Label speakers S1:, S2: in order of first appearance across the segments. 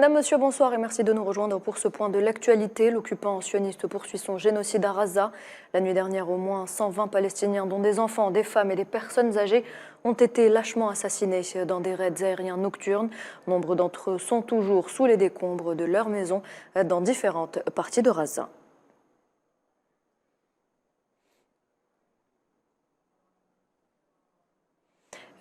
S1: Madame, Monsieur, bonsoir et merci de nous rejoindre pour ce point de l'actualité. L'occupant sioniste poursuit son génocide à Raza. La nuit dernière, au moins 120 Palestiniens, dont des enfants, des femmes et des personnes âgées, ont été lâchement assassinés dans des raids aériens nocturnes. Nombre d'entre eux sont toujours sous les décombres de leurs maisons dans différentes parties de Raza.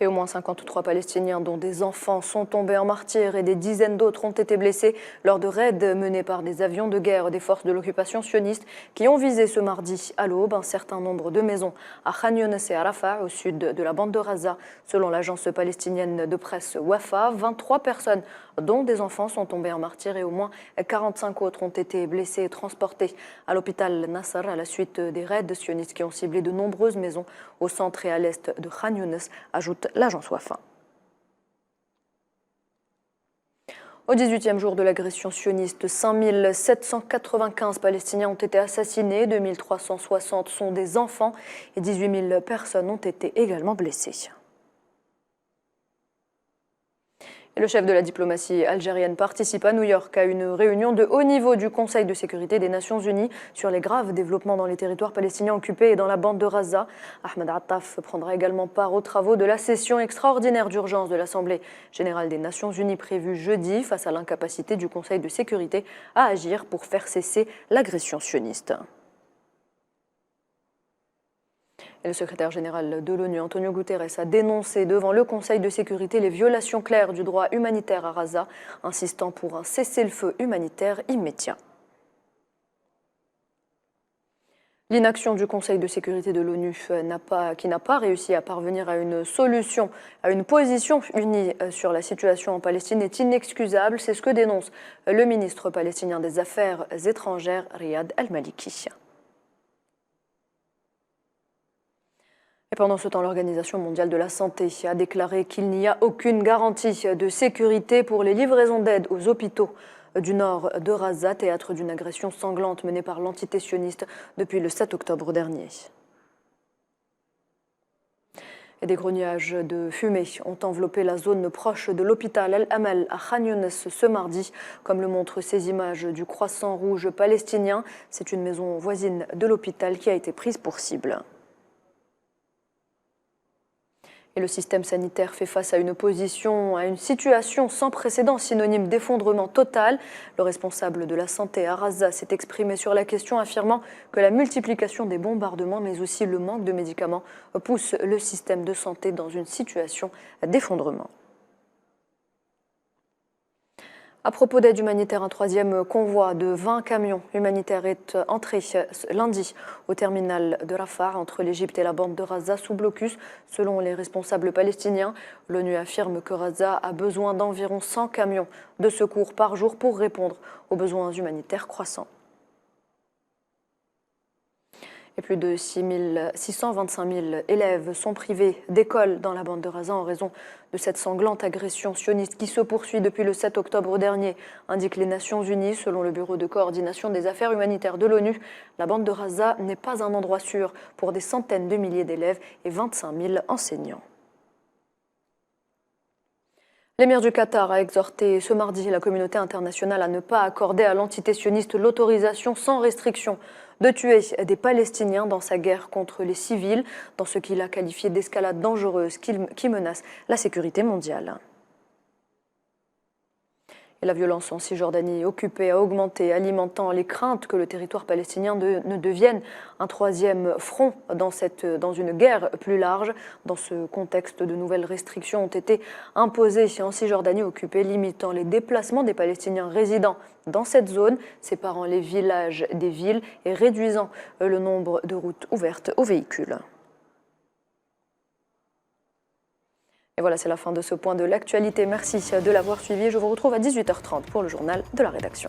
S1: Et au moins 53 Palestiniens, dont des enfants, sont tombés en martyrs et des dizaines d'autres ont été blessés lors de raids menés par des avions de guerre des forces de l'occupation sioniste qui ont visé ce mardi à l'aube un certain nombre de maisons à Khan Younes et à Rafah, au sud de la bande de Raza. Selon l'agence palestinienne de presse Wafa, 23 personnes, dont des enfants, sont tombées en martyrs et au moins 45 autres ont été blessés et transportés à l'hôpital Nasser à la suite des raids sionistes qui ont ciblé de nombreuses maisons au centre et à l'est de Khan Younes, ajoute l'agence Wafa. Au 18e jour de l'agression sioniste, 5795 Palestiniens ont été assassinés, 2360 sont des enfants et 18 000 personnes ont été également blessées. Et le chef de la diplomatie algérienne participe à New York à une réunion de haut niveau du Conseil de sécurité des Nations Unies sur les graves développements dans les territoires palestiniens occupés et dans la bande de Raza. Ahmed Attaf prendra également part aux travaux de la session extraordinaire d'urgence de l'Assemblée générale des Nations Unies prévue jeudi face à l'incapacité du Conseil de sécurité à agir pour faire cesser l'agression sioniste. Et le secrétaire général de l'ONU, Antonio Guterres, a dénoncé devant le Conseil de sécurité les violations claires du droit humanitaire à Raza, insistant pour un cessez-le-feu humanitaire immédiat. L'inaction du Conseil de sécurité de l'ONU qui n'a pas réussi à parvenir à une solution, à une position unie sur la situation en Palestine est inexcusable. C'est ce que dénonce le ministre palestinien des Affaires étrangères, Riyad Al-Maliki. Et pendant ce temps, l'Organisation mondiale de la santé a déclaré qu'il n'y a aucune garantie de sécurité pour les livraisons d'aide aux hôpitaux du nord de Raza, théâtre d'une agression sanglante menée par l'entité sioniste depuis le 7 octobre dernier. Et des gros nuages de fumée ont enveloppé la zone proche de l'hôpital Al-Amal à Khan Younes ce mardi, comme le montrent ces images du Croissant Rouge palestinien. C'est une maison voisine de l'hôpital qui a été prise pour cible. Et le système sanitaire fait face à une situation sans précédent, synonyme d'effondrement total. Le responsable de la santé à Raza s'est exprimé sur la question, affirmant que la multiplication des bombardements, mais aussi le manque de médicaments, pousse le système de santé dans une situation d'effondrement. À propos d'aide humanitaire, un troisième convoi de 20 camions humanitaires est entré lundi au terminal de Rafah entre l'Égypte et la bande de Raza sous blocus. Selon les responsables palestiniens, l'ONU affirme que Raza a besoin d'environ 100 camions de secours par jour pour répondre aux besoins humanitaires croissants. Et plus de 625 000 élèves sont privés d'école dans la bande de Raza en raison de cette sanglante agression sioniste qui se poursuit depuis le 7 octobre dernier, indiquent les Nations Unies. Selon le Bureau de coordination des affaires humanitaires de l'ONU, la bande de Raza n'est pas un endroit sûr pour des centaines de milliers d'élèves et 25 000 enseignants. L'émir du Qatar a exhorté ce mardi la communauté internationale à ne pas accorder à l'entité sioniste l'autorisation sans restriction de tuer des Palestiniens dans sa guerre contre les civils, dans ce qu'il a qualifié d'escalade dangereuse qui menace la sécurité mondiale. Et la violence en Cisjordanie occupée a augmenté, alimentant les craintes que le territoire palestinien ne devienne un troisième front dans une guerre plus large. Dans ce contexte, de nouvelles restrictions ont été imposées en Cisjordanie occupée, limitant les déplacements des Palestiniens résidant dans cette zone, séparant les villages des villes et réduisant le nombre de routes ouvertes aux véhicules. Et voilà, c'est la fin de ce point de l'actualité. Merci de l'avoir suivi. Je vous retrouve à 18h30 pour le journal de la rédaction.